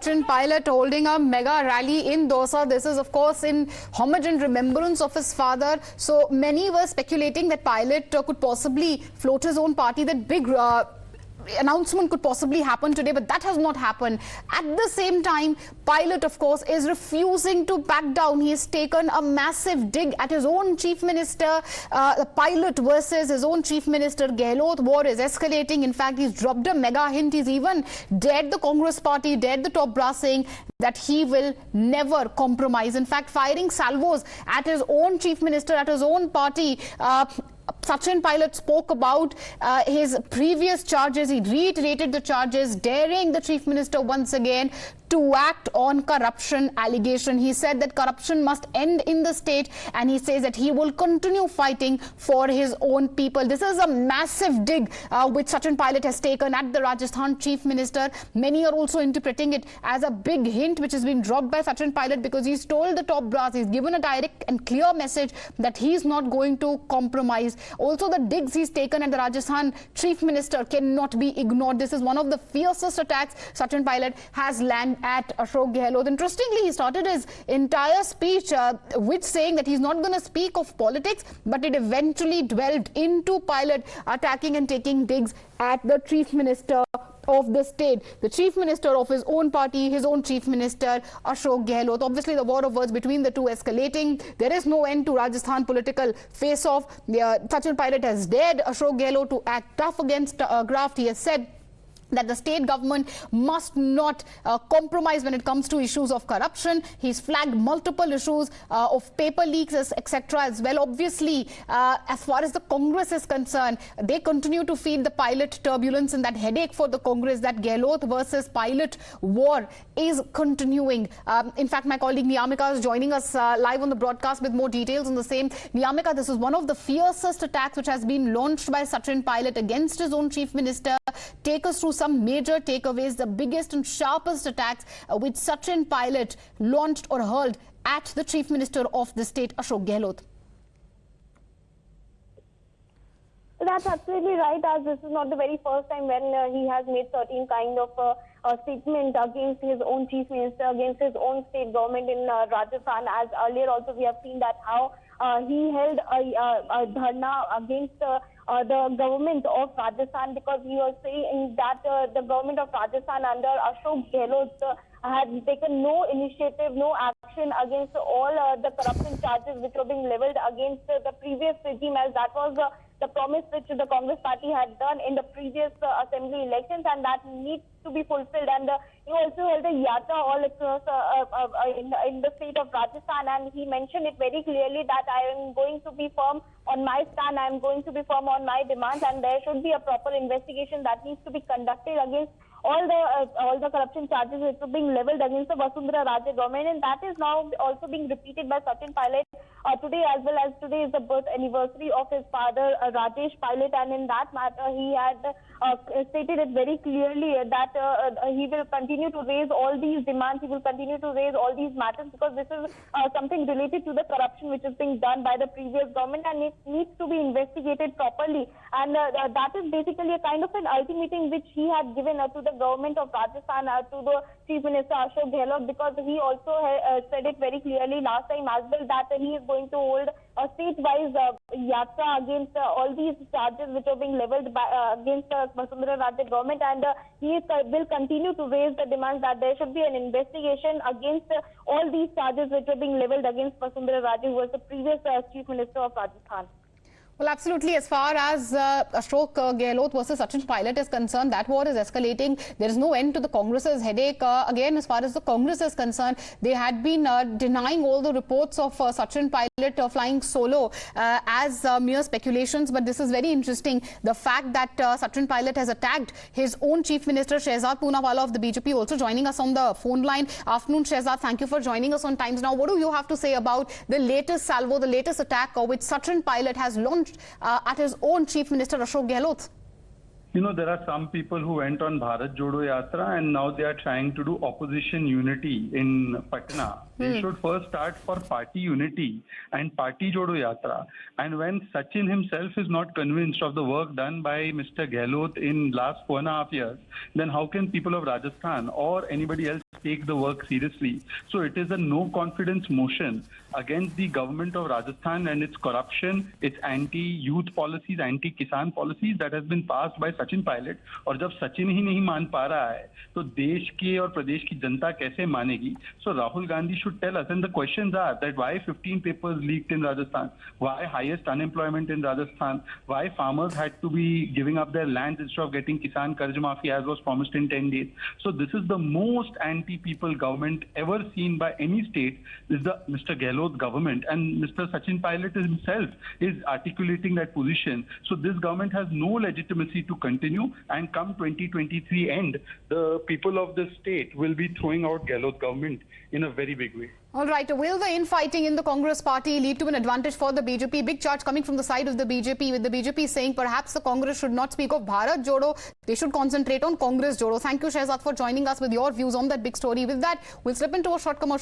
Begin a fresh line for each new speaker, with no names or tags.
Sachin Pilot holding a mega rally in Dausa. This is, of course, in homage and remembrance of his father. So many were speculating that Pilot could possibly float his own party, that big announcement could possibly happen today, but that has not happened. At the same time, Pilot, of course, is refusing to back down. He has taken a massive dig at his own chief minister. The Pilot versus his own chief minister Gehlot war is escalating. In fact, he's dropped a mega hint. He's even dared the Congress party, dared the top brass, saying that he will never compromise. In fact, firing salvos at his own chief minister, at his own party. Sachin Pilot spoke about his previous charges. He reiterated the charges, daring the chief minister once again to act on corruption allegation. He said that corruption must end in the state, and he says that he will continue fighting for his own people. This is a massive dig which Sachin Pilot has taken at the Rajasthan chief minister. Many are also interpreting it as a big hint which has been dropped by Sachin Pilot, because he's told the top brass, he's given a direct and clear message that he's not going to compromise. Also, the digs he's taken at the Rajasthan chief minister cannot be ignored. This is one of the fiercest attacks Sachin Pilot has landed at Ashok Gehlot. Interestingly, he started his entire speech with saying that he's not going to speak of politics, but it eventually dwelled into Pilot attacking and taking digs at the chief minister of the state, the chief minister of his own party, his own chief minister, Ashok Gehlot. Obviously, the war of words between the two escalating. There is no end to Rajasthan political face-off. Sachin Pilot has dared Ashok Gehlot to act tough against graft. He has said that the state government must not compromise when it comes to issues of corruption. He's flagged multiple issues of paper leaks, etc. as well. Obviously, as far as the Congress is concerned, they continue to feed the Pilot turbulence, and that headache for the Congress, that Gehlot versus Pilot war is continuing. In fact, my colleague Niyamika is joining us live on the broadcast with more details on the same. Niyamika, this is one of the fiercest attacks which has been launched by Sachin Pilot against his own chief minister. Take us through some major takeaways, the biggest and sharpest attacks which Sachin Pilot launched or hurled at the chief minister of the state, Ashok Gehlot.
That's absolutely right, as this is not the very first time when he has made certain kind of a statement against his own chief minister, against his own state government in Rajasthan. As earlier also we have seen that how he held a dharna against the government of Rajasthan, because he was saying that the government of Rajasthan under Ashok Gehlot had taken no initiative, no action against all the corruption charges which were being leveled against the previous regime, as that was the promise which the Congress party had done in the previous assembly elections, and that needs to be fulfilled. And he also held a yatra all across in the state of Rajasthan, and he mentioned it very clearly that I am going to be firm on my stand, I am going to be firm on my demands, and there should be a proper investigation that needs to be conducted against all the corruption charges which were being leveled against the Vasundhara Raje government, and that is now also being repeated by Sachin Pilot today, as well as today is the birth anniversary of his father Rajesh Pilot, and in that matter he had stated it very clearly that he will continue to raise all these demands, he will continue to raise all these matters, because this is something related to the corruption which is being done by the previous government, and it needs to be investigated properly. And that is basically a kind of an ultimatum which he had given to the government of Rajasthan, to the Chief Minister Ashok Gehlot, because he also said it very clearly last time as well that he is going to hold a state-wise yatra against all these charges which are being leveled against Vasundhara Raje government, and he will continue to raise the demands that there should be an investigation against all these charges which are being leveled against Vasundhara Raje, who was the previous Chief Minister of Rajasthan.
Well, absolutely. As far as Ashok Gehlot versus Sachin Pilot is concerned, that war is escalating. There is no end to the Congress's headache. Again, as far as the Congress is concerned, they had been denying all the reports of Sachin Pilot flying solo as mere speculations. But this is very interesting. The fact that Sachin Pilot has attacked his own Chief Minister, Shehzad Poonawalla of the BJP, also joining us on the phone line. Afternoon, Shehzad. Thank you for joining us on Times Now. What do you have to say about the latest salvo, the latest attack which Sachin Pilot has launched at his own Chief Minister Ashok Gehlot?
You know, there are some people who went on Bharat Jodo Yatra and now they are trying to do opposition unity in Patna. They should first start for party unity and party Jodo Yatra. And when Sachin himself is not convinced of the work done by Mr. Gehlot in last 4.5 years, then how can people of Rajasthan or anybody else take the work seriously. So it is a no confidence motion against the government of Rajasthan and its corruption, its anti-youth policies, anti-kisan policies that has been passed by Sachin Pilot. और जब सचिन ही नहीं मान पा रहा है तो देश के और प्रदेश की जनता कैसे मानेगी? So Rahul Gandhi should tell us, and the questions are that why 15 papers leaked in Rajasthan, why highest unemployment in Rajasthan, why farmers had to be giving up their land instead of getting Kisan Karz Maafi as was promised in 10 days. So this is the most anti-people government ever seen by any state, is the Mr. Gehlot government, and Mr. Sachin Pilot himself is articulating that position. So this government has no legitimacy to continue, and come 2023 end, the people of the state will be throwing out Gehlot government in a very big way.
All right, will the infighting in the Congress party lead to an advantage for the BJP? Big charge coming from the side of the BJP, with the BJP saying perhaps the Congress should not speak of Bharat Jodo, they should concentrate on Congress Jodo. Thank you, Shehzad, for joining us with your views on that big story. With that, we'll slip into a short commercial.